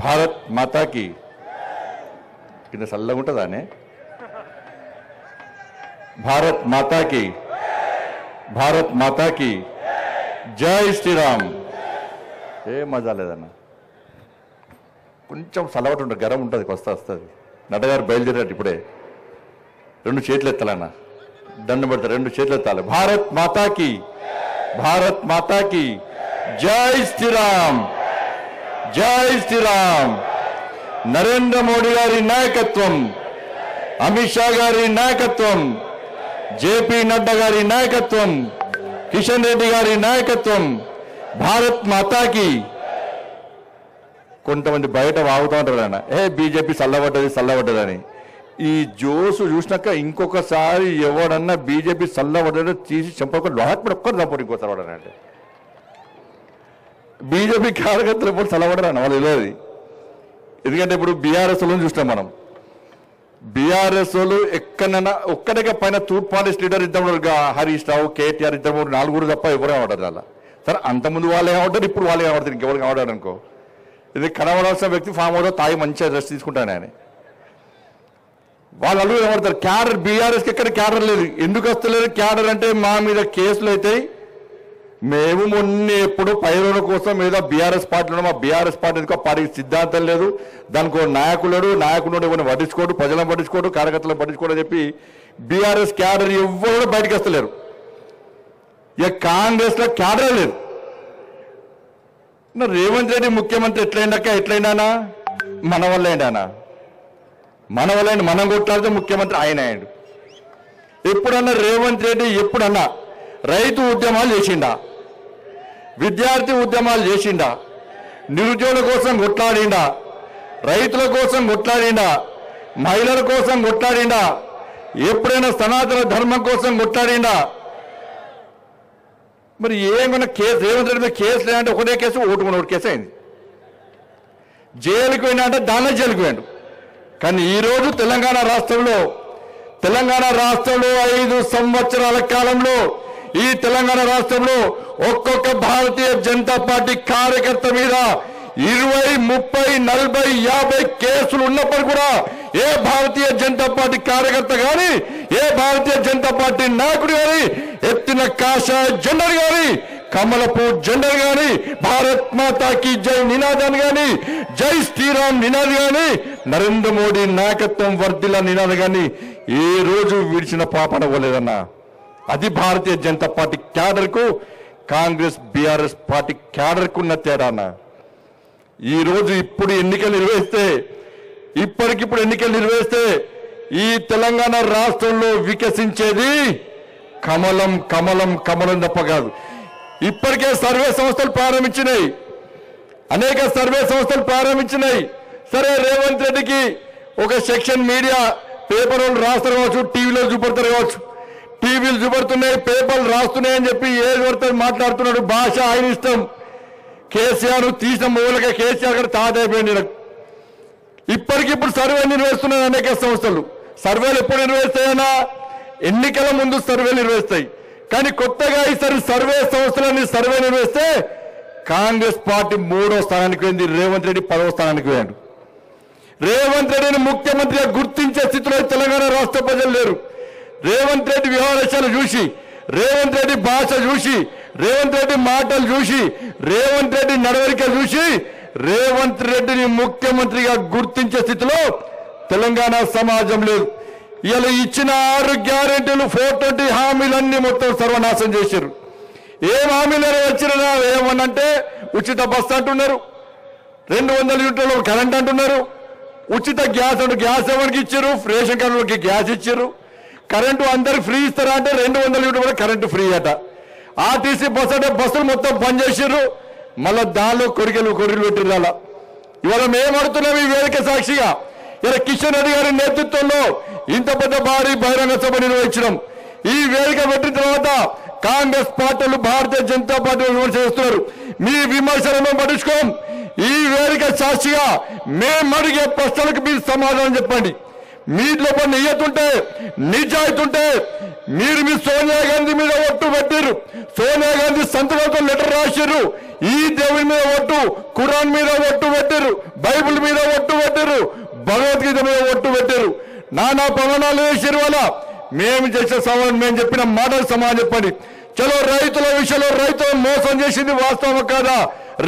భారత్ మాతాకి కింద చల్లగా ఉంటుందానే భారత్ మాతాకి భారత్ మాతాకి జై శ్రీరామ్. ఏ మజా లేదన్న, కొంచెం చల్లబట్టి ఉంటుంది, గరం ఉంటుంది, వస్తుంది. నటగారు బయలుదేరారు ఇప్పుడే. 2 చేతులు ఎత్తాలన్న, దండం పెడతారు, 2 చేతులు ఎత్తాలి. భారత్ మాతాకి భారత్ మాతాకి జై శ్రీరామ్ జై శ్రీరామ్. నరేంద్ర మోడీ గారి నాయకత్వం, అమిత్ షా గారి నాయకత్వం, జేపీ నడ్డా గారి నాయకత్వం, కిషన్ రెడ్డి గారి నాయకత్వం, భారత్ మాతాకి. కొంతమంది బయట వాగుతూ ఉంటారు అన్న, బీజేపీ చల్లబడ్డదని. ఈ జోసు చూసినాక ఇంకొకసారి ఎవడన్నా బీజేపీ చల్లబడ్డదో తీసి చంపక లోహత్పడి ఒక్కరు చంపడు ఇంకోసారి వాడనంటే. బీజేపీ కార్యకర్తలు ఎప్పుడు చల్లబడరన్న, వాళ్ళు తెలియదు. ఎందుకంటే ఇప్పుడు బీఆర్ఎస్ వాళ్ళని చూస్తాం మనం. బీఆర్ఎస్ వాళ్ళు ఎక్కడైనా ఒక్కడిగా పైన తూర్పు పాలిస్ లీడర్ ఇద్దరు హరీష్ రావు, కేటీఆర్, 2-3-4 తప్ప ఎవరే ఉంటారు అలా. సరే అంతకుముందు వాళ్ళే ఏమంటారు, ఇప్పుడు వాళ్ళే ఏమంటారు, ఇంకెవరు కావడారు అనుకో. ఇది కనబడాల్సిన వ్యక్తి ఫామ్ అవుతా తాగి మంచిగా రెస్ట్ తీసుకుంటాను ఆయన. వాళ్ళు అల్లు ఏమంటారు క్యాడర్. బీఆర్ఎస్కి ఎక్కడ క్యాడర్ లేదు. ఎందుకు వస్తలేదు క్యాడర్ అంటే మా మీద కేసులు అవుతాయి. మేము మొన్న ఎప్పుడు పైరుల కోసం ఏదో బీఆర్ఎస్ పార్టీలో మా బీఆర్ఎస్ పార్టీ ఎందుకో పార్టీకి సిద్ధాంతం లేదు, దానికి ఒక నాయకుడు ఎవరిని పట్టించుకోడు, ప్రజలను పట్టించుకోడు, కార్యకర్తలను పట్టించుకోడు అని చెప్పి బీఆర్ఎస్ క్యాడర్ ఎవరు బయటకు వస్తలేరు. ఇక కాంగ్రెస్లో క్యాడర్ లేదు. రేవంత్ రెడ్డి ముఖ్యమంత్రి ఎట్లయినా మన వల్ల ఏంటన్నా, మన వల్ల మనం కొట్లాడితే ముఖ్యమంత్రి ఆయన అయ్యాడు. ఎప్పుడన్నా రేవంత్ రెడ్డి ఎప్పుడన్నా రైతు ఉద్యమాలు చేసిండా, విద్యార్థి ఉద్యమాలు చేసిండా, నిరుద్యోగుల కోసం కొట్లాడిండా, రైతుల కోసం కొట్లాడిండా, మహిళల కోసం కొట్లాడిండా, ఎప్పుడైనా సనాతన ధర్మం కోసం కొట్లాడిండా? మరి ఏమైనా కేసు రేవంత్ రెడ్డి మీద కేసు లేదంటే ఒకటే కేసు, ఒకటి కేసు అయింది. జైలుకి పోయినా అంటే దానిలో జైలుకి పోయాడు. కానీ ఈరోజు తెలంగాణ రాష్ట్రంలో 5 సంవత్సరాల కాలంలో ఈ తెలంగాణ రాష్ట్రంలో ఒక్కొక్క భారతీయ జనతా పార్టీ కార్యకర్త మీద 20, 30, 40, 50 కేసులు ఉన్నప్పుడు కూడా ఏ భారతీయ జనతా పార్టీ కార్యకర్త కానీ, ఏ భారతీయ జనతా పార్టీ నాయకుడు కానీ ఎత్తిన కాషాయ జెండర్ కానీ, కమలపు జెండర్ కానీ, భారత్ మాతాకి జై నినాదాన్ని కానీ, జై శ్రీరామ్ నినాది కానీ, నరేంద్ర మోడీ నాయకత్వం వర్ధిల్ల నినాది కానీ ఏ రోజు విడిచిన పాపన పోలేదన్నా. అది భారతీయ జనతా పార్టీ క్యాడర్కు కాంగ్రెస్ బీఆర్ఎస్ పార్టీ క్యాడర్కు ఉన్న తేడానా. ఈరోజు ఇప్పటికిప్పుడు ఎన్నికలు నిర్వహిస్తే ఈ తెలంగాణ రాష్ట్రంలో వికసించేది కమలం కమలం కమలం తప్ప కాదు. ఇప్పటికే సర్వే సంస్థలు ప్రారంభించినాయి, అనేక సర్వే సంస్థలు ప్రారంభించినాయి. సరే రేవంత్ రెడ్డికి ఒక సెక్షన్ మీడియా పేపర్ వాళ్ళు రాస్తారు కావచ్చు, టీవీలో చూపడతారు కావచ్చు, టీవీలు చూపడుతున్నాయి, పేపర్లు రాస్తున్నాయి అని చెప్పి ఏది పడుతుంది మాట్లాడుతున్నాడు. భాష ఆయన ఇష్టం. కేసీఆర్ తీసిన మూలక కేసీఆర్ గారు తాతైపోయింది. ఇప్పటికిప్పుడు సర్వే నిర్వహిస్తున్నాయి అనేక సంస్థలు. సర్వేలు ఎప్పుడు నిర్వహిస్తాయన్నా, ఎన్నికల ముందు సర్వేలు నిర్వహిస్తాయి. కానీ కొత్తగా ఈసారి సర్వే సంస్థలన్నీ సర్వే నిర్వహిస్తే కాంగ్రెస్ పార్టీ 3వ స్థానానికి పోయింది, రేవంత్ రెడ్డి 10వ స్థానానికి పోయాడు. రేవంత్ రెడ్డిని ముఖ్యమంత్రిగా గుర్తించే స్థితిలో తెలంగాణ రాష్ట్ర ప్రజలు లేరు. రేవంత్ రెడ్డి వ్యవహారాలు చూసి, రేవంత్ రెడ్డి భాష చూసి, రేవంత్ రెడ్డి మాటలు చూసి, రేవంత్ రెడ్డి నడవడిక చూసి రేవంత్ రెడ్డిని ముఖ్యమంత్రిగా గుర్తించే స్థితిలో తెలంగాణ సమాజం లేదు. ఇలా ఇచ్చిన 6 గ్యారెంటీలు 420 హామీలన్నీ మొత్తం సర్వనాశం చేశారు. ఏం హామీలు వచ్చినా ఏమనంటే ఉచిత బస్సు అంటున్నారు, 200 యూనిట్ల కరెంట్ అంటున్నారు, ఉచిత గ్యాస్ అంటే గ్యాస్ ఎవరికి ఇచ్చారు, రేషన్ కార్డులకి గ్యాస్ ఇచ్చారు, కరెంటు అందరికి ఫ్రీ ఇస్తారా అంటే 200 యూనిట్లు కూడా కరెంటు ఫ్రీ అట. ఆర్టీసీ బస్సు అంటే బస్సులు మొత్తం పనిచేసారు, మళ్ళీ దానిలో కొరికలు పెట్టిరు. అలా ఇవాళ మేము అడుగుతున్నాం ఈ వేదిక సాక్షిగా, ఇలా కిషన్ రెడ్డి గారి నేతృత్వంలో ఇంత పెద్ద భారీ బహిరంగ సభ నిర్వహించడం. ఈ వేదిక పెట్టిన తర్వాత కాంగ్రెస్ పార్టీలు భారతీయ జనతా పార్టీ విమర్శ చేస్తున్నారు. మీ విమర్శలను పట్టించుకోం. ఈ వేదిక సాక్షిగా మేము అడిగే ప్రశ్నలకు మీరు సమాధానం చెప్పండి. మీలో నియతుంటే, నిజాయితీ ఉంటే మీరు మీ సోనియా గాంధీ మీద ఒట్టు పెట్టారు, సోనియా గాంధీ సంతకంతో లెటర్ రాశారు, ఈ దేవుని మీద ఒట్టు, ఖురాన్ మీద ఒట్టు పెట్టారు, బైబిల్ భగవద్గీత మీద ఒట్టు పెట్టారు, నానా ప్రమాణాలు చేశారు. వాళ్ళ మేము చేసే సమాధానం, మేము చెప్పిన మాటలు సమాధానం చెప్పండి. చలో రైతుల విషయంలో రైతులను మోసం చేసింది వాస్తవం కాదా?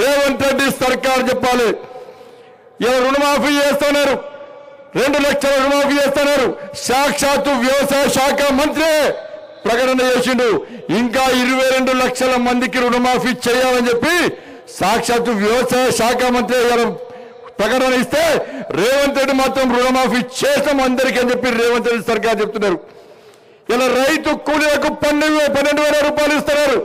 రేవంత్ రెడ్డి సర్కార్ చెప్పాలి. ఇలా రుణమాఫీ చేస్తున్నారు, 2 లక్షల రుణమాఫీ చేస్తున్నారు. సాక్షాత్తు వ్యవసాయ శాఖ మంత్రి ప్రకటన చేసిండు, ఇంకా 22 లక్షల మందికి రుణమాఫీ చేయాలని చెప్పి సాక్షాత్తు వ్యవసాయ శాఖ మంత్రి ప్రకటన ఇస్తే రేవంత్ రెడ్డి మాత్రం రుణమాఫీ చేస్తాం అందరికీ అని చెప్పి రేవంత్ రెడ్డి సర్కార్ చెప్తున్నారు. ఇలా రైతు కూలీలకు 12,000 రూపాయలు ఇస్తున్నారు.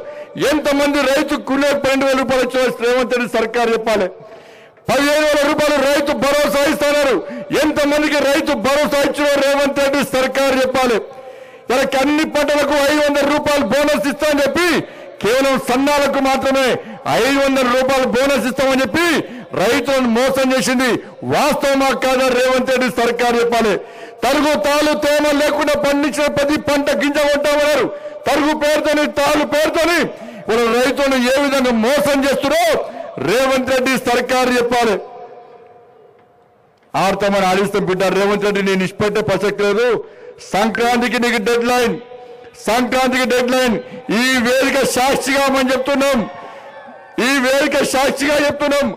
ఎంతమంది రైతు కూలీలకు 12,000 రూపాయలు ఇచ్చిన రేవంత్ రెడ్డి సర్కార్ చెప్పాలి. 15,000 రూపాయలు రైతు భరోసా ఇస్తున్నారు. ఎంతమందికి రైతు భరోసా ఇచ్చిన రేవంత్ రెడ్డి సర్కార్ చెప్పాలి. ఇలా అన్ని పంటలకు 500 రూపాయలు బోనస్ ఇస్తామని చెప్పి కేవలం సన్నాలకు మాత్రమే 500 రూపాయలు బోనస్ ఇస్తామని చెప్పి రైతులను మోసం చేసింది వాస్తవమా కాదా? రేవంత్ రెడ్డి సర్కార్ చెప్పాలి. తరుగు తాలు తేమ లేకుండా పండించిన ప్రతి పంట గింజ కొంటామన్నారు. తరుగు పేరుతోని తాలు పేరుతోని వాళ్ళ రైతులను ఏ విధంగా మోసం చేస్తున్నారో రేవంత్ రెడ్డి సర్కార్ చెప్పాలి. ఆడతామని ఆడిస్తాం బిడ్డ. రేవంత్ రెడ్డి నేను ఇష్టపెట్టే ప్రసక్తి లేదు. సంక్రాంతికి నీకు డెడ్ లైన్, సంక్రాంతికి డెడ్ లైన్. ఈ వేదిక సాక్షిగా మనం చెప్తున్నాం, ఈ వేదిక సాక్షిగా చెప్తున్నాం.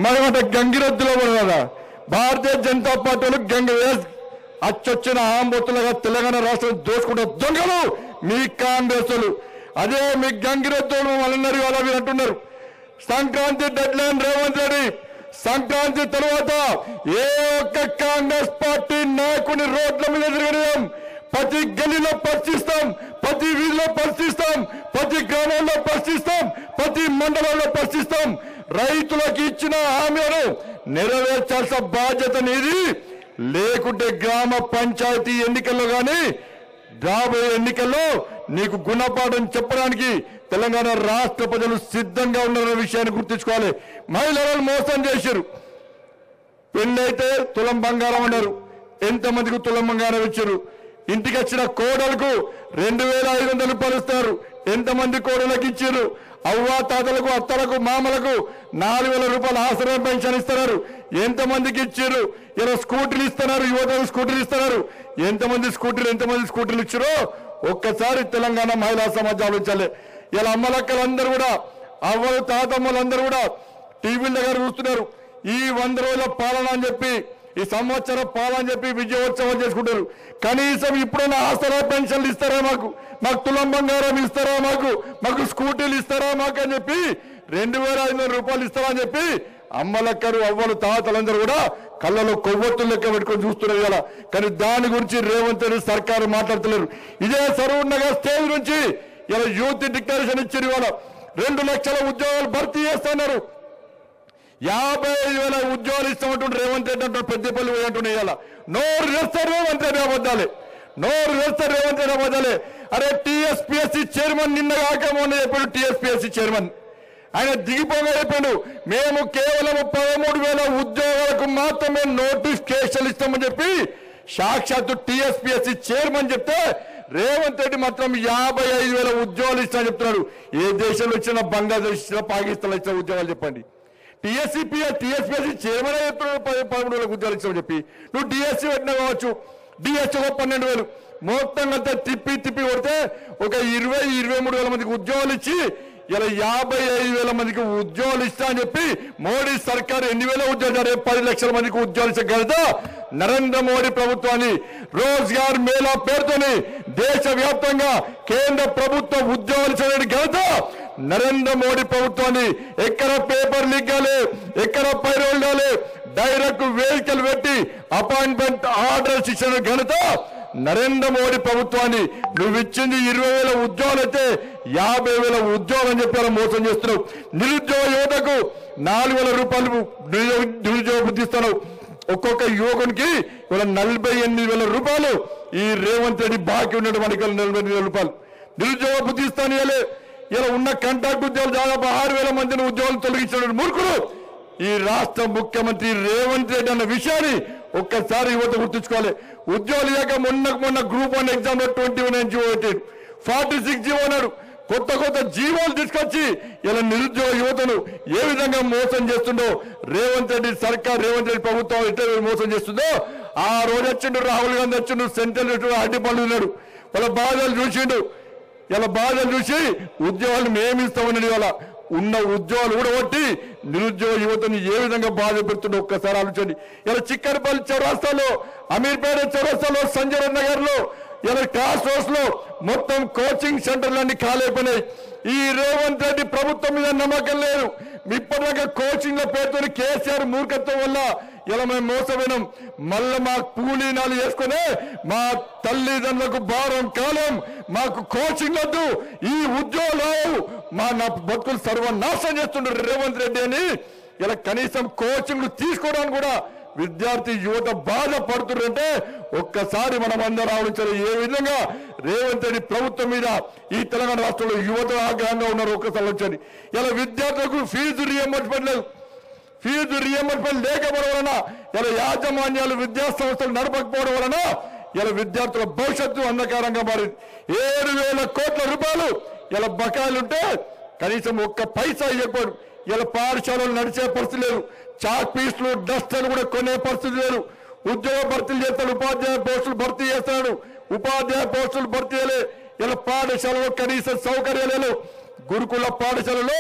మనమంటే గంగిరెద్దులో కదా భారతీయ జనతా పార్టీలు అచ్చొచ్చిన ఆంబొత్తులుగా తెలంగాణ రాష్ట్రం దోచుకుంటే దొంగలు మీ కాంగ్రెస్లు. అదే మీ గంగిరెద్దులు వాళ్ళన్నారు, అలా మీరు అంటున్నారు. Sankranti deadline Revanth Reddy. సంక్రాంతి తర్వాత ఏ ఒక్క కాంగ్రెస్ పార్టీ నాయకుని రోడ్ల మీద తిరగడం, ప్రతి గల్లీలో పరిశీలిస్తాం, ప్రతి వీధిలో పరిశీలిస్తాం, ప్రతి గ్రామంలో పరిశీలిస్తాం, ప్రతి మండలంలో పరిశీలిస్తాం. రైతులకు ఇచ్చిన హామీలను నెరవేర్చాల్సిన బాధ్యత నీది. లేకుంటే గ్రామ పంచాయతీ ఎన్నికల్లో కానీ రాబోయే ఎన్నికల్లో నీకు గుణపాఠం చెప్పడానికి తెలంగాణ రాష్ట్ర ప్రజలు సిద్ధంగా ఉన్నారన్న విషయాన్ని గుర్తుంచుకోవాలి. మహిళలను మోసం చేశారు. పెళ్ళైతే తులం బంగారం అన్నారు. ఎంతమందికి తులం బంగారం ఇచ్చారు? ఇంటికి వచ్చిన కోడలకు 2,500 రూపాయలు ఇస్తారు. ఎంతమంది కోడలకు ఇచ్చారు? అవ్వా తాతలకు, అత్తలకు, మామలకు 4,000 రూపాయలు ఆసరా పెన్షన్ ఇస్తున్నారు. ఎంతమందికి ఇచ్చారు? ఇలా స్కూటీలు ఇస్తున్నారు, యువతకు స్కూటీలు ఇస్తున్నారు. ఎంతమంది స్కూటీలు ఇచ్చారో ఒక్కసారి తెలంగాణ మహిళా సమాజం ఆలోచించాలి. ఇలా అమ్మలక్కలందరూ కూడా, అవ్వలు తాతమ్మలందరూ కూడా టీవీల దగ్గర చూస్తున్నారు. ఈ 100 రోజుల పాలన అని చెప్పి, ఈ సంవత్సర పాలన అని చెప్పి విజయోత్సవం చేసుకుంటారు. కనీసం ఇప్పుడైనా ఆసరా పెన్షన్లు ఇస్తారా? మాకు తులం బంగారం ఇస్తారా? మాకు స్కూటీలు ఇస్తారా మాకు అని చెప్పి 2,500 రూపాయలు ఇస్తారా అని చెప్పి అమ్మలక్కరు, అవ్వలు, తాతలందరూ కూడా కళ్ళలో కొవ్వొత్తులు లెక్క పెట్టుకొని చూస్తున్నారు కదా. కానీ దాని గురించి రేవంత్ రెడ్డి సర్కారు మాట్లాడుతున్నారు. ఇదే సరూర్ నగర్ స్టేజ్ నుంచి ఇలా యూత్ డిక్లరేషన్ ఇచ్చారు. ఇవాళ 2 లక్షల ఉద్యోగాలు భర్తీ చేస్తున్నారు. 55,000 ఉద్యోగాలు ఇస్తామంటుంటే రేవంత్ రెడ్డి అంటారు, పెద్దపల్లి పోయి అంటున్నాయి. ఇలా నోరు వేస్తారు రేవంత్ రెడ్డి అబద్ధాలే, నోరు వేస్తారు రేవంత్ రెడ్డి అబద్ధాలే. అరే టీఎస్పీఎస్సీ చైర్మన్ నిన్న కాక మొన్న చెప్పాడు. టీఎస్పీఎస్సీ చైర్మన్ ఆయన దిగిపోగా చెప్పాడు, మేము కేవలం 13,000 ఉద్యోగాలకు మాత్రమే నోటిఫికేషన్ ఇస్తామని చెప్పి సాక్షాత్తు టీఎస్పీఎస్సీ చైర్మన్ చెప్తే రేవంత్ రెడ్డి మాత్రం 55,000 ఉద్యోగాలు ఇస్తామని చెప్తున్నాడు. ఏ దేశంలో ఇచ్చినా, బంగ్లాదేశ్ ఇచ్చినా, పాకిస్తాన్లో ఇచ్చిన ఉద్యోగాలు చెప్పండి. టీఎస్పీఎస్సీ చైర్మన్ చెప్తున్నాడు 13,000 ఉద్యోగాలు ఇస్తామని చెప్పి. నువ్వు డిఎస్సీ పెట్టినా కావచ్చు, డిఎస్సీలో 12,000 మొత్తంగా తిప్పి కొడితే ఒక 20-23,000 మందికి ఉద్యోగాలు ఇచ్చి ఇలా 55,000 మందికి ఉద్యోగాలు ఇస్తా అని చెప్పి మోడీ సర్కారు ఎన్ని వేల ఉద్యోగాలు, 10 లక్షల మందికి ఉద్యోగాలు ఇచ్చే ఘనత నరేంద్ర మోడీ ప్రభుత్వాన్ని. రోజ్గార్ మేళా పేరుతోని దేశవ్యాప్తంగా కేంద్ర ప్రభుత్వ ఉద్యోగాలు ఇచ్చే ఘనత నరేంద్ర మోడీ ప్రభుత్వాన్ని. ఎక్కడ పేపర్ లీక్ కాలే, ఎక్కడ పైరోల్ కాలే, డైరెక్ట్ వేదికలు పెట్టి అపాయింట్మెంట్ ఆర్డర్స్ ఇచ్చిన ఘనత నరేంద్ర మోడీ ప్రభుత్వాన్ని. నువ్వు ఇచ్చింది 20,000 ఉద్యోగాలు అయితే 50,000 ఉద్యోగాలు అని చెప్పి మోసం చేస్తున్నావు. నిరుద్యోగ యువతకు 4,000 రూపాయలు నిరుద్యోగ బుద్ధి ఇస్తున్నావు. ఒక్కొక్క యువకునికి 48,000 రూపాయలు ఈ రేవంత్ రెడ్డి బాకీ ఉన్నట్టు మనకి 48,000 రూపాయలు నిరుద్యోగ బుద్ధి ఇస్తాను. ఇలా ఉన్న కాంట్రాక్ట్ ఉద్యోగాలు దాదాపు 6,000 మందిని ఉద్యోగాలు తొలగించిన మూర్ఖులు ఈ రాష్ట్ర ముఖ్యమంత్రి రేవంత్ రెడ్డి అన్న విషయాన్ని ఒక్కసారి యువత గుర్తుంచుకోవాలి. ఉద్యోగాలు లేక మొన్న గ్రూప్ 1 ఎగ్జామ్ లో 21 జీవో పెట్టాడు, 46 జీవో అన్నాడు. కొత్త కొత్త జీవోలు తీసుకొచ్చి ఇలా నిరుద్యోగ యువతను ఏ విధంగా మోసం చేస్తుందో రేవంత్ రెడ్డి సర్కార్, రేవంత్ రెడ్డి ప్రభుత్వం ఎట్లా మోసం చేస్తుందో ఆ రోజు వచ్చిండు రాహుల్ గాంధీ వచ్చిండు, సెంట్రల్ అడ్డిపళ్ళు ఉన్నాడు, వాళ్ళ బాధలు చూసిండు. ఇలా బాధలు చూసి ఉద్యోగాలు మేమిస్తామని వాళ్ళ ఉన్న ఉద్యోగాలు కూడా కొట్టి నిరుద్యోగ యువతను ఏ విధంగా బాధ పెడుతుండో ఒక్కసారి ఆలోచండి. ఇలా చిక్కడపల్లి చౌరాస్తాలో, అమీర్పేట చౌరాస్తాలో, సంజయ్ నగర్ లో, ఇలా క్లాస్ రోడ్స్ లో మొత్తం కోచింగ్ సెంటర్లన్నీ ఖాళీపోయినాయి. ఈ రేవంత్ రెడ్డి ప్రభుత్వం మీద నమ్మకం లేదు. ఇప్పటిదాకా కోచింగ్ లో పేరుతో కేసీఆర్ మూర్ఖత్వం వల్ల ఇలా మేము మోసపోయినాం. మళ్ళీ మా కూలీనాలు వేసుకునే మా తల్లిదండ్రులకు భారం కాలం, మాకు కోచింగ్ వద్దు, ఈ ఉద్యోగాలు మా నా బతుకులు సర్వనాశనం చేస్తుండ్రు రేవంత్ రెడ్డి అని ఇలా కనీసం కోచింగ్లు తీసుకోవడానికి కూడా విద్యార్థి యువత బాధపడుతుంటే ఒక్కసారి మనం అందరూ ఆలోచించాలి. ఏ విధంగా రేవంత్ రెడ్డి ప్రభుత్వం మీద ఈ తెలంగాణ రాష్ట్రంలో యువత ఆగ్రహంగా ఉన్నారు ఒక్కసారి వచ్చండి. ఇలా విద్యార్థులకు ఫీజు రియంబర్స్మెంట్ లేదు. ఫీజు రియంబర్స్మెంట్ లేకపోవడం వలన ఇలా యాజమాన్యాలు విద్యా సంస్థలు నడపకపోవడం వలన ఇలా విద్యార్థుల భవిష్యత్తు అంధకారంగా మారింది. 7,000 కోట్ల రూపాయలు ఇలా బకాయిలుంటే కనీసం ఒక్క పైసా ఇవ్వకపోడు. ఇలా పాఠశాలలు నడిచే పరిస్థితి లేదు. చాక్ పీస్లు, డస్టర్లు కూడా కొనే పరిస్థితి లేదు. ఉద్యోగ భర్తీలు చేస్తాడు, ఉపాధ్యాయ పోస్టులు భర్తీ చేస్తాడు, ఉపాధ్యాయ పోస్టులు భర్తీ చేయలే. ఇలా పాఠశాలలో కనీస సౌకర్యాలు లేవు. గురుకుల పాఠశాలలో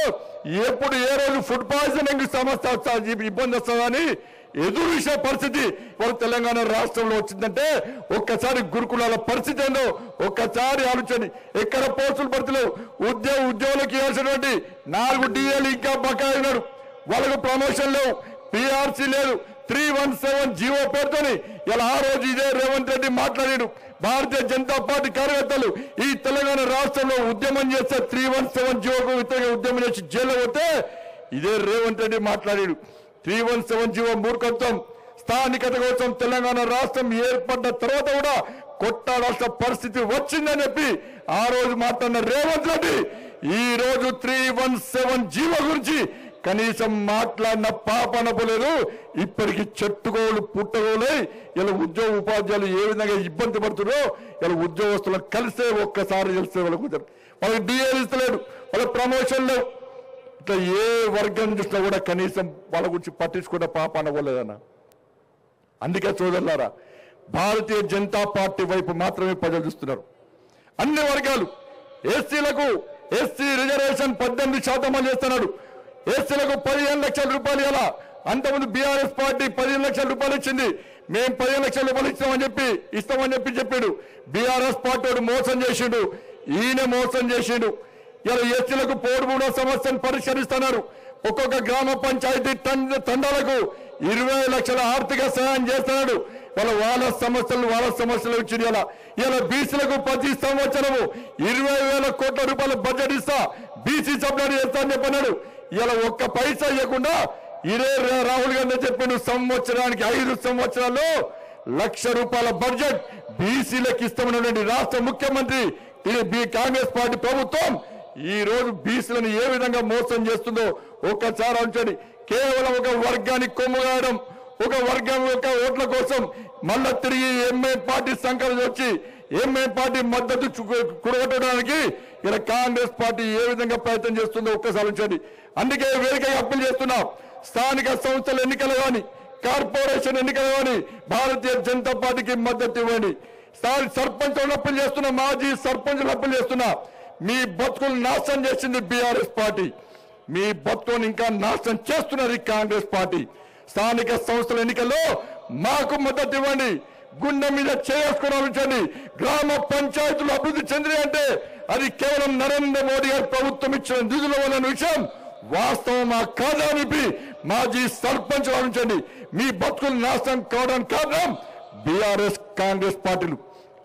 ఎప్పుడు ఏ రోజు ఫుడ్ పాయిజనింగ్ సమస్య ఇబ్బంది వస్తుందని ఎదురు చూసే పరిస్థితి మన తెలంగాణ రాష్ట్రంలో వచ్చిందంటే ఒక్కసారి గురుకులాల పరిస్థితి ఏందో ఒక్కసారి ఆలోచన. ఎక్కడ పోస్టులు భర్తీలు, ఉద్యోగులకు ఇవ్వాల్సినటువంటి 4 DAలు ఇంకా బకాయి ఉన్నాడు. వాళ్ళకు ప్రమోషన్ లేవు, PRC లేదు. 317 జీవో పేరుతోని ఇలా ఆ రోజు ఇదే రేవంత్ రెడ్డి మాట్లాడాడు. భారతీయ జనతా పార్టీ కార్యకర్తలు ఈ తెలంగాణ రాష్ట్రంలో ఉద్యమం చేస్తే 317 జీవోకు వ్యతిరేకంగా ఉద్యమం చేసి జైల్లో పోతే ఇదే రేవంత్ రెడ్డి మాట్లాడాడు. 317 జీవో మూర్ఖత్వం. స్థానికత కోసం తెలంగాణ రాష్ట్రం ఏర్పడ్డ తర్వాత కూడా కొట్టాడాల్సిన పరిస్థితి వచ్చిందని చెప్పి ఆ రోజు మాట్లాడిన రేవంత్ రెడ్డి ఈ రోజు 317 జీవో గురించి కనీసం మాట్లాడిన పాపన పోలేదు. ఇప్పటికి చెట్టుకోలు పుట్టగోలై ఇలా ఉద్యోగ ఉపాధ్యాయులు ఏ విధంగా ఇబ్బంది పడుతున్నారో ఇలా ఉద్యోగస్తులను కలిసే ఒక్కసారి తెలిస్తే వాళ్ళకు కుదరదు. వాళ్ళకి DAలు ఇస్తలేడు, వాళ్ళ ప్రమోషన్ లేవు. ఇట్లా ఏ వర్గం చూసినా కూడా కనీసం వాళ్ళ గురించి పట్టించుకున్న పాపన పోలేదన్న. అందుకే సోదరులారా, భారతీయ జనతా పార్టీ వైపు మాత్రమే ప్రజలు చూస్తున్నారు. అన్ని వర్గాలు ఎస్సీలకు ఎస్సీ రిజర్వేషన్ 18% అమలు చేస్తున్నాడు. ఎస్సీలకు 15 లక్షల రూపాయలు ఇలా అంతకుముందు బీఆర్ఎస్ పార్టీ 15 లక్షల రూపాయలు ఇచ్చింది. మేము 15 లక్షల రూపాయలు ఇస్తామని చెప్పి చెప్పాడు. బీఆర్ఎస్ పార్టీ మోసం చేసిండు, ఈయన మోసం చేసిండు. ఇలా ఎస్సీలకు పోడు మూడో సమస్యను పరిష్కరిస్తున్నారు. ఒక్కొక్క గ్రామ పంచాయతీ తండాలకు 20 లక్షల ఆర్థిక సహాయం చేస్తున్నాడు. వాళ్ళ సమస్యలు ఇచ్చింది. ఇలా బీసీలకు ప్రతి సంవత్సరము 20,000 కోట్ల రూపాయల బడ్జెట్ ఇస్తా, బీసీ సబ్సిడీ చేస్తా అని చెప్పన్నాడు. ఇలా ఒక్క పైసా ఇవ్వకుండా ఇదే రాహుల్ గాంధీ చెప్పిండు సంవత్సరానికి 5 సంవత్సరాల్లో 1,00,000 రూపాయల బడ్జెట్ బీసీలకు ఇస్తామన్నటువంటి రాష్ట్ర ముఖ్యమంత్రి కాంగ్రెస్ పార్టీ ప్రభుత్వం ఈ రోజు బీసీలను ఏ విధంగా మోసం చేస్తుందో ఒక్కసారి అంచండి. కేవలం ఒక వర్గానికి కొమ్ముగాయడం, ఒక వర్గం యొక్క ఓట్ల కోసం మళ్ళా తిరిగి ఎంఐ పార్టీ సంకల్పం వచ్చి ఎంఐ పార్టీ మద్దతు కూడగొట్టడానికి ఇలా కాంగ్రెస్ పార్టీ ఏ విధంగా ప్రయత్నం చేస్తుందో ఒక్కసారి ఉంచండి. అందుకే వేదికగా అప్పీల్ చేస్తున్నాం. స్థానిక సంస్థల ఎన్నికలు కానీ, కార్పొరేషన్ ఎన్నికలు కానీ భారతీయ జనతా పార్టీకి మద్దతు ఇవ్వండి. సర్పంచులను అప్పీల్ చేస్తున్నా, మాజీ సర్పంచులను అప్పీల్ చేస్తున్నా. మీ బతుకులు నాశనం చేసింది బీఆర్ఎస్ పార్టీ, మీ బతుకులను ఇంకా నాశనం చేస్తున్నది కాంగ్రెస్ పార్టీ. స్థానిక సంస్థల ఎన్నికల్లో మాకు మద్దతు ఇవ్వండి. గుండె మీద చేసుకుని గ్రామ పంచాయతీలు అభివృద్ధి చెందినాయి అంటే అది కేవలం నరేంద్ర మోడీ గారి ప్రభుత్వం ఇచ్చిన నిధుల వల్ల విషయం వాస్తవమా కాదా అని మాజీ సర్పంచ్ ఆలోచించండి. మీ బతుకులు నాశనం కావడానికి కారణం బీఆర్ఎస్ కాంగ్రెస్ పార్టీలు.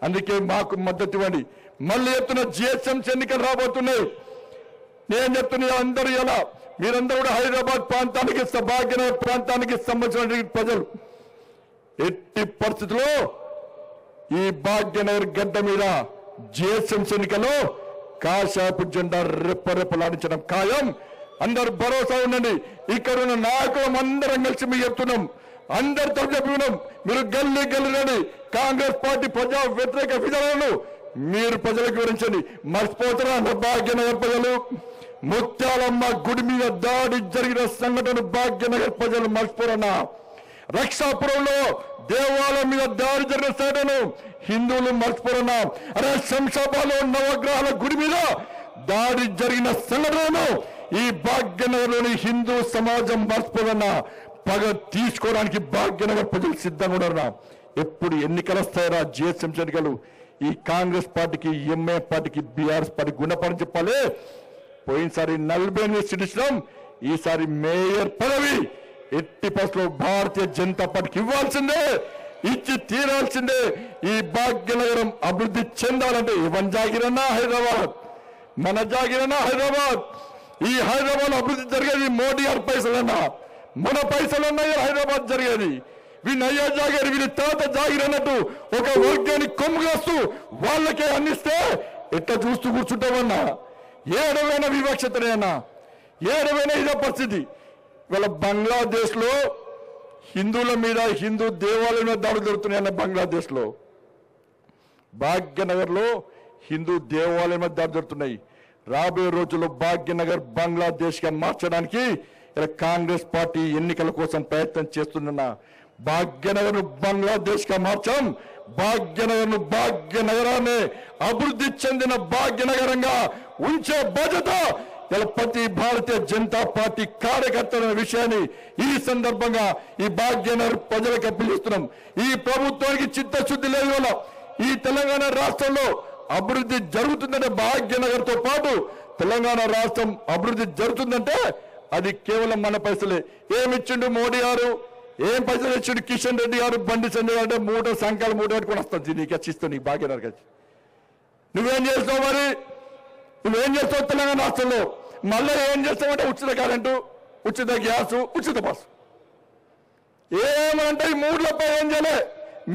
అందుకే మాకు మద్దతు ఇవ్వండి. మళ్ళీ చెప్తున్న జిహెచ్ఎంసీ ఎన్నికలు రాబోతున్నాయి. నేను చెప్తున్నా అందరూ ఎలా మీరందరూ కూడా హైదరాబాద్ ప్రాంతానికి, భాగ్యనగర్ ప్రాంతానికి సంబంధించిన ప్రజలు ఎట్టి పరిస్థితుల్లో ఈ భాగ్యనగర్ గడ్డ మీద జిహెచ్ఎంసీ ఎన్నికల్లో కాషాయపు జెండా రెప్పరెప్పలాడించడం ఖాయం. అందరు భరోసా ఉండండి. ఇక్కడ ఉన్న నాయకులం అందరం కలిసి మీకు చెప్తున్నాం, అందరితో చెప్తున్నాం. మీరు గల్లీ రండి. కాంగ్రెస్ పార్టీ ప్రజా వ్యతిరేక విధానాలను మీరు ప్రజలకు వివరించండి. మర్చిపోతారా భాగ్యనగర్ ప్రజలు? ముత్యాలమ్మ గుడి మీద దాడి జరిగిన సంఘటన భాగ్యనగర్ ప్రజలు మర్చిపోరన్నా? రక్షాపురంలో దేవాలయం మీద దాడి జరిగిన సంఘటన హిందువులు మర్చిపోరన్నా? అరే శంషాబాద్లో నవగ్రహాల గుడి మీద దాడి జరిగిన సంఘటనను ఈ భాగ్యనగర్లోని హిందూ సమాజం మర్చిపోరన్నా? పగ తీసుకోవడానికి భాగ్యనగర్ ప్రజలు సిద్ధంగా ఉన్నారన్నా? ఎప్పుడు ఎన్నికలు వస్తాయరా జిహెచ్ఎంసీ ఎన్నికలు? ఈ కాంగ్రెస్ పార్టీకి, ఎంఏ పార్టీకి, బీఆర్ఎస్ పార్టీ గుణపాఠం చెప్పాలి. పోయినసారి 48 సీట్లు ఇచ్చినాం, ఈసారి మేయర్ పదవి ఎట్టి పరిస్థితుల్లో భారతీయ జనతా పార్టీకి ఇవ్వాల్సిందే, ఇచ్చి తీరాల్సిందే. ఈ భాగ్యనగరం అభివృద్ధి చెందాలంటే ఎవరి జాగిరన్నా హైదరాబాద్, మన జాగిరన్నా హైదరాబాద్. ఈ హైదరాబాద్ అభివృద్ధి జరిగేది మోడీ గారి పైసలన్నా, మన పైసలన్నా హైదరాబాద్ జరిగేది. వీళ్ళు అయ్యా జాగిరి, వీళ్ళు తాత జాగిరి అన్నట్టు ఒక వర్గాన్ని కొమ్ముగాస్తూ వాళ్ళకే అందిస్తే ఎట్లా చూస్తూ కూర్చుంటామన్నా? ఏడవైన వివక్షతనే అన్నా, ఏడవైన ఇదే పరిస్థితి. ఇవాళ బంగ్లాదేశ్ లో హిందువుల మీద, హిందూ దేవాలయం మీద దాడులు జరుగుతున్నాయన్న బంగ్లాదేశ్ లో. భాగ్యనగర్ లో హిందూ దేవాలయం మీద దాడులు జరుగుతున్నాయి. రాబోయే రోజుల్లో భాగ్యనగర్ బంగ్లాదేశ్ గా మార్చడానికి ఇలా కాంగ్రెస్ పార్టీ ఎన్నికల కోసం ప్రయత్నం చేస్తున్న భాగ్యనగర్ బంగ్లాదేశ్ గా మార్చాం. భాగ్యనగరాన్ని అభివృద్ధి చెందిన భాగ్యనగరంగా ఉంచే బాధ్యత ఇలా ప్రతి భారతీయ జనతా పార్టీ కార్యకర్తల విషయాన్ని ఈ సందర్భంగా ఈ భాగ్యనగర్ ప్రజలకు అప్పగిస్తున్నాం. ఈ ప్రభుత్వానికి చిత్తశుద్ధి లేదు వల్ల ఈ తెలంగాణ రాష్ట్రంలో అభివృద్ధి జరుగుతుందంటే, భాగ్యనగర్ తో పాటు తెలంగాణ రాష్ట్రం అభివృద్ధి జరుగుతుందంటే అది కేవలం మన పైసలే. ఏమిచ్చిండు మోడీ గారు? ఏం పైసలు ఇచ్చిండు కిషన్ రెడ్డి గారు, బండి సంజయ్ గారు? అంటే మూట సంఖ్యలు మూట పెట్టుకొని వస్తాను నీకు వచ్చిస్తావు, నీకు భాగ్యనగర్ వచ్చి. నువ్వేం చేస్తావు మరి? నువ్వేం చేస్తావు తెలంగాణ రాష్ట్రంలో? మళ్ళీ ఏం చేస్తావంటే ఉచిత కరెంటు, ఉచిత గ్యాసు, ఉచిత బస్సు. ఏమంటే ఈ మూడులపై ఏం చేయలే,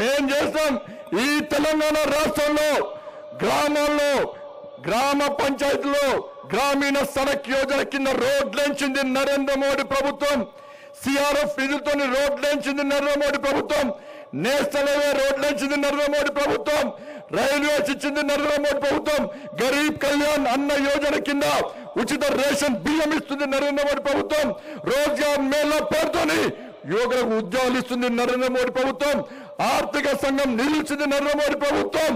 మేం చేస్తాం. ఈ తెలంగాణ రాష్ట్రంలో గ్రామాల్లో, గ్రామ పంచాయతీలో గ్రామీణ సడక్ యోజన కింద రోడ్లేంచింది నరేంద్ర మోడీ ప్రభుత్వం. సిఆర్ఎఫ్ నిధులతో రోడ్లేంచింది నరేంద్ర మోడీ ప్రభుత్వం. నేషనల్ హైవే రోడ్లేంచింది నరేంద్ర మోడీ ప్రభుత్వం. రైల్వేస్ ఇచ్చింది నరేంద్ర మోడీ ప్రభుత్వం. గరీబ్ కళ్యాణ్ అన్న యోజన కింద ఉచిత రేషన్ బియ్యం ఇస్తుంది నరేంద్ర మోడీ ప్రభుత్వం. రోజ్గార్ మేళా పేరుతోని యువకులకు ఉద్యోగాలు ఇస్తుంది నరేంద్ర మోడీ ప్రభుత్వం. ఆర్థిక సంఘం నిలిచింది నరేంద్ర మోడీ ప్రభుత్వం.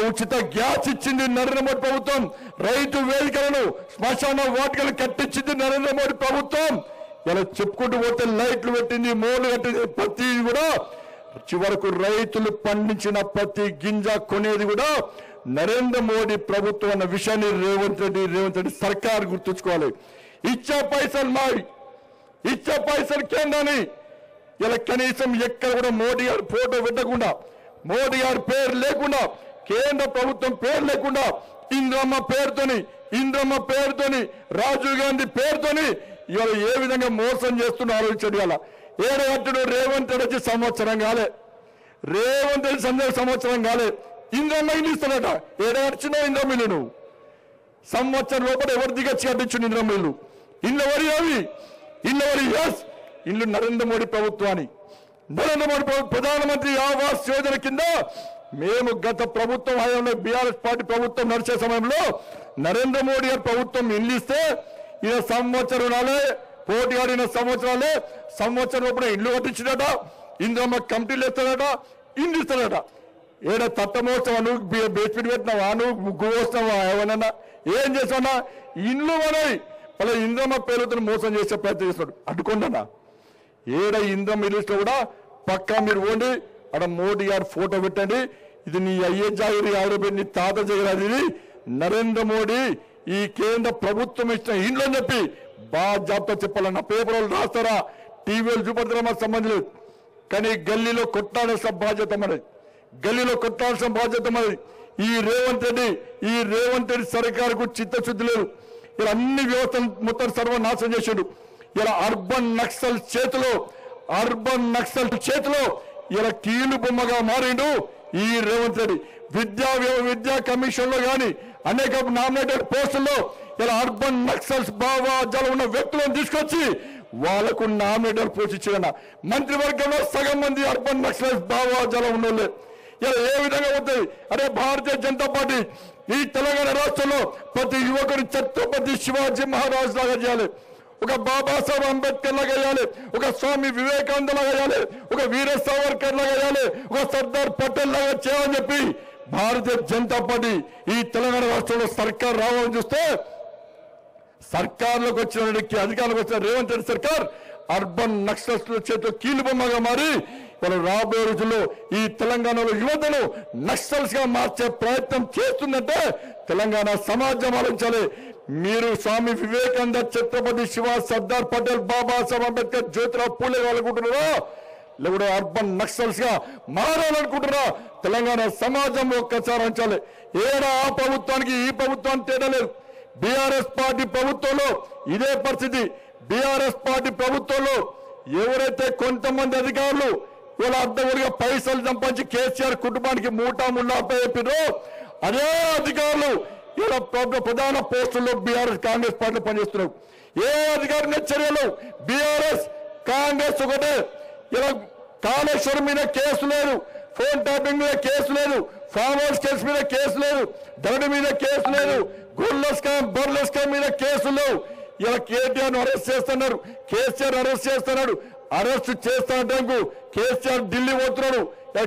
ఉచిత గ్యాస్ ఇచ్చింది నరేంద్ర మోడీ ప్రభుత్వం. రైతు వేదికలను, శ్మశాన వాటికలు కట్టించింది నరేంద్ర మోడీ ప్రభుత్వం. ఇలా చెప్పుకుంటూ పోతే లైట్లు పెట్టింది, మోలు కట్టింది. ప్రతి కూడా చివరకు రైతులు పండించిన ప్రతి గింజ కొనేది కూడా నరేంద్ర మోడీ ప్రభుత్వం అన్న విషయాన్ని రేవంత్ రెడ్డి సర్కార్ గుర్తుంచుకోవాలి. ఇచ్చే పైసలు మావి, ఇచ్చే పైసలు కేంద్రాన్ని. ఇలా కనీసం ఎక్కడ కూడా మోడీ గారి ఫోటో పెట్టకుండా, మోడీ గారి పేరు లేకుండా, కేంద్ర ప్రభుత్వం పేరు లేకుండా ఇంద్రమ్మ పేరుతోని రాజీవ్ గాంధీ పేరుతోని ఇవాళ ఏ విధంగా మోసం చేస్తున్నా ఆలోచించండి. ఇవాళ ఏడగట్టుడు రేవంత్ రెడ్డి వచ్చి సంవత్సరం కాలే, రేవంత్ రెడ్డి సంవత్సరం కాలే, ఇంద్రమ్మ ఇల్లు ఇస్తాడట. ఏడగచ్చినా ఇంద్రమ్మ ఇల్లు నువ్వు సంవత్సరం లోపల ఎవరు దిగచ్చి కట్టించు ఇంద్రమ్మ ఇల్లు? ఇల్లు ఎవరి అవి? ఇల్లు ఎవరి? ఎస్, ఇల్లు నరేంద్ర మోడీ ప్రభుత్వాన్ని. నరేంద్ర మోడీ ప్రధానమంత్రి ఆవాస్ యోజన కింద మేము గత ప్రభుత్వం హయాంలో బీఆర్ఎస్ పార్టీ ప్రభుత్వం నడిచే సమయంలో నరేంద్ర మోడీ గారి ప్రభుత్వం ఇల్లు ఇస్తే ఈయన సంవత్సరం రాలే, పోటీ ఆడిన సంవత్సరాలే, సంవత్సరం లోపల ఇల్లు కట్టించినట. ఇంద్రమ్మ కమిటీలు ఇస్తాడట, ఇల్లు ఇస్తాడట. ఏడా తట్టమోస్తావా నువ్వు? బేస్మెంట్ పెట్టినావా నువ్వు? ముగ్గు వస్తావా? ఏమన్నా ఏం చేస్తావన్నా? ఇల్లు మనవి వాళ్ళ ఇంద్రమ్మ పేరుతో మోసం చేసే ప్రయత్నం చేస్తాడు. అడ్డుకోండన్నా. ఏడ ఇంద్రమ్మ ఇల్లు కూడా పక్కా మీరు పోండి, అక్కడ మోడీ గారు ఫోటో పెట్టండి. ఇది నీ అయ్యే జాగిరి, ఆవిడ నీ తాత జాగిరి. నరేంద్ర మోడీ ఈ కేంద్ర ప్రభుత్వం ఇచ్చిన ఇంట్లో అని చెప్పి బాధ్యత చెప్పాలన్న. పేపర్ వాళ్ళు రాస్తారా, టీవీలు చూపెడతారా, మాకు సంబంధం లేదు. కానీ గల్లీలో కొట్టాల్సిన బాధ్యత మనది, గల్లీలో కొట్టాల్సిన బాధ్యత మనది. ఈ రేవంత్ రెడ్డి సర్కారుకు చిత్తశుద్ధి లేదు. ఇలా అన్ని వ్యవస్థలు మొత్తం సర్వనాశనం చేశాడు. ఇలా అర్బన్ నక్సల్ చేతిలో ఇలా కీలు బొమ్మగా మారిండు ఈ రేవంత్ రెడ్డి. విద్యా కమిషన్ లో కానీ అనేక నామినేటెడ్ పోస్టుల్లో ఇలా అర్బన్ నక్సల్స్ భావజాలం ఉన్న వ్యక్తులను తీసుకొచ్చి వాళ్లకు నామినేటెడ్ పోస్ట్ ఇచ్చిన మంత్రివర్గంలో సగం మంది అర్బన్ నక్సల్స్ భావజాలం ఉన్నోళ్ళే. ఇలా ఏ విధంగా అవుతుంది? అరే భారతీయ జనతా పార్టీ ఈ తెలంగాణ రాష్ట్రంలో ప్రతి యువకుని ఛత్రపతి శివాజీ మహారాజ్ లాగా చేయాలి, ఒక బాబాసాహెబ్ అంబేద్కర్ లాగా వేయాలి, ఒక స్వామి వివేకానంద లాగా వేయాలి, ఒక వీర సావర్కర్ లాగా వేయాలి, ఒక సర్దార్ పటేల్ లాగా చేయాలని చెప్పి భారతీయ జనతా పార్టీ ఈ తెలంగాణ రాష్ట్రంలో సర్కార్ రావాలని చూస్తే, సర్కార్లోకి వచ్చిన అధికారంలోకి వచ్చిన రేవంత్ రెడ్డి సర్కార్ అర్బన్ నక్సల్స్ చేతిలో కీలుబొమ్మగా మారి వాళ్ళు రాబోయే రోజుల్లో ఈ తెలంగాణలో యువతను నక్సల్స్ గా మార్చే ప్రయత్నం చేస్తుందంటే తెలంగాణ సమాజం ఆలోచించాలి. మీరు స్వామి వివేకానంద, ఛత్రపతి శివాజీ, సర్దార్ పటేల్, బాబాసాహెబ్ అంబేద్కర్, జ్యోతిరావు పూలే అనుకుంటున్నారా, లేకుంటే అర్బన్ నక్సల్స్ గా మారాలనుకుంటున్నారా? తెలంగాణ సమాజం ఒక్కసారి అంచాలి. ఏడా ఆ ప్రభుత్వానికి ఈ ప్రభుత్వానికి తేడా లేదు. బీఆర్ఎస్ పార్టీ ప్రభుత్వంలో ఇదే పరిస్థితి. బీఆర్ఎస్ పార్టీ ప్రభుత్వంలో ఎవరైతే కొంతమంది అధికారులు ఇలా అడ్డగోలుగా పైసలు సంపాదించి కేసీఆర్ కుటుంబానికి మూటా ముళ్ళాపై చెప్పారో అదే అధికారులు ఇలా ప్రధాన పోస్టుల్లో బీఆర్ఎస్ కాంగ్రెస్ పార్టీ పనిచేస్తున్నారు. ఏ అధికారి చర్యలు బీఆర్ఎస్ కాంగ్రెస్ ఒకటే. ఇలా కాళేశ్వరం మీద కేసు లేదు, ఫోన్ ట్యాపింగ్ మీద కేసు లేదు, ఫామ్ హౌస్ కేసు మీద కేసు లేదు, ధరణ మీద కేసు లేదు, బర్లెస్కా మీద కేసు లేవు. ఇలా కేటీఆర్ అరెస్ట్ చేస్తున్నారు, కేసీఆర్ అరెస్ట్ చేస్తున్నాడు. అరెస్ట్ చేస్తాంటూ కేసీఆర్ ఢిల్లీ పోతున్నాడు,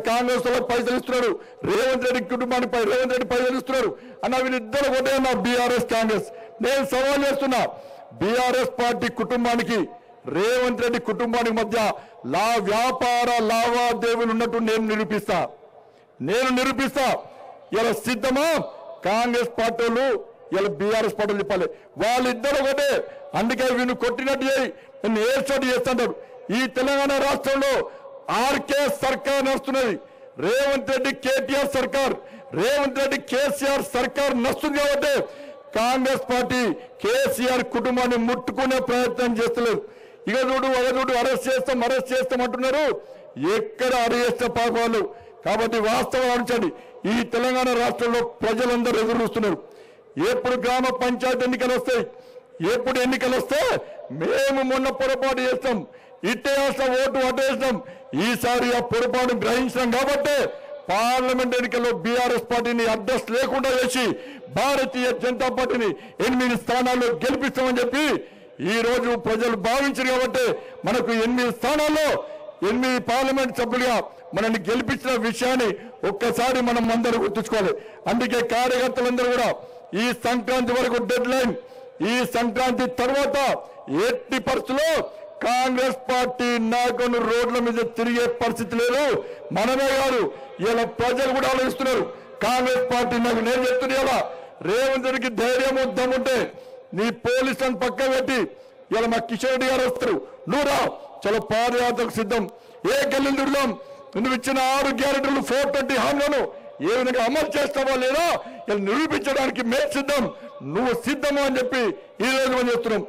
కాంగ్రెస్ వాళ్ళకి పైసలు ఇస్తున్నాడు, రేవంత్ రెడ్డి కుటుంబానికి రేవంత్ రెడ్డి పైసలు ఇస్తున్నాడు అన్న. వీళ్ళిద్దరు ఒకటే నా బీఆర్ఎస్ కాంగ్రెస్. నేను సవాల్ చేస్తున్నా, బీఆర్ఎస్ పార్టీ కుటుంబానికి రేవంత్ రెడ్డి కుటుంబానికి మధ్య వ్యాపార లావాదేవీలు ఉన్నట్టు నేను నిరూపిస్తా. ఇలా సిద్ధమా? కాంగ్రెస్ పార్టీలు ఇలా బీఆర్ఎస్ పార్టీలు చెప్పాలి, వాళ్ళిద్దరు ఒకటే. అందుకే వీళ్ళు కొట్టినట్టు చేయి, నేను ఏర్చోటి చేస్తుంటాడు. ఈ తెలంగాణ రాష్ట్రంలో ఆర్కే సర్కార్ నడుస్తున్నది, రేవంత్ రెడ్డి కేటీఆర్ సర్కార్, రేవంత్ రెడ్డి కేసీఆర్ సర్కార్ నడుస్తుంది. కాబట్టి కాంగ్రెస్ పార్టీ కేసీఆర్ కుటుంబాన్ని ముట్టుకునే ప్రయత్నం చేస్తలేదు. ఇక చూడు అరెస్ట్ చేస్తాం అంటున్నారు. ఎక్కడ అరెస్ట్ పాపాలు. కాబట్టి వాస్తవం ఉంచండి, ఈ తెలంగాణ రాష్ట్రంలో ప్రజలందరూ ఎదురు చూస్తున్నారు. ఎప్పుడు గ్రామ పంచాయతీ ఎన్నికలు వస్తాయి, ఎప్పుడు ఎన్నికలు వస్తే మేము మొన్న పొరపాటు చేస్తాం, ఇట్టేసిన ఓటు అటేసినాం, ఈసారి ఆ పొరపాటు గ్రహించినాం. కాబట్టి పార్లమెంట్ ఎన్నికల్లో బీఆర్ఎస్ పార్టీని అడ్రస్ లేకుండా చేసి భారతీయ జనతా పార్టీని 8 స్థానాల్లో గెలిపిస్తామని చెప్పి ఈ రోజు ప్రజలు భావించారు. కాబట్టి మనకు 8 స్థానాల్లో 8 పార్లమెంట్ సభ్యులుగా మనల్ని గెలిపించిన విషయాన్ని ఒక్కసారి మనం అందరూ గుర్తుంచుకోవాలి. అందుకే కార్యకర్తలందరూ కూడా ఈ సంక్రాంతి వరకు డెడ్ లైన్, ఈ సంక్రాంతి తర్వాత ఎట్టి పరిస్థితుల్లో కాంగ్రెస్ పార్టీ నాయకులు రోడ్ల మీద తిరిగే పరిస్థితి లేదు. మనమే కాదు, ఇలా ప్రజలు కూడా ఆలోచిస్తున్నారు. కాంగ్రెస్ పార్టీ నాకు నేను చెప్తున్నా, రేవంత్ రెడ్డికి ధైర్యం దమ్ముంటే నీ పోలీసులను పక్క పెట్టి ఇలా మా కిషన్ రెడ్డి గారు వస్తారు, నువ్వు రా, చలో పాదయాత్రకు సిద్ధం. ఏ గల్లీలు తిరుగుదాం, నువ్వు ఇచ్చిన 6 గ్యారెంటీలు 420 హామీలను ఏ విధంగా అమలు చేస్తావా లేదా ఇలా నిరూపించడానికి మేము సిద్ధం, నువ్వు సిద్ధమా అని చెప్పి ఈ రోజు మనం చెప్తున్నాం.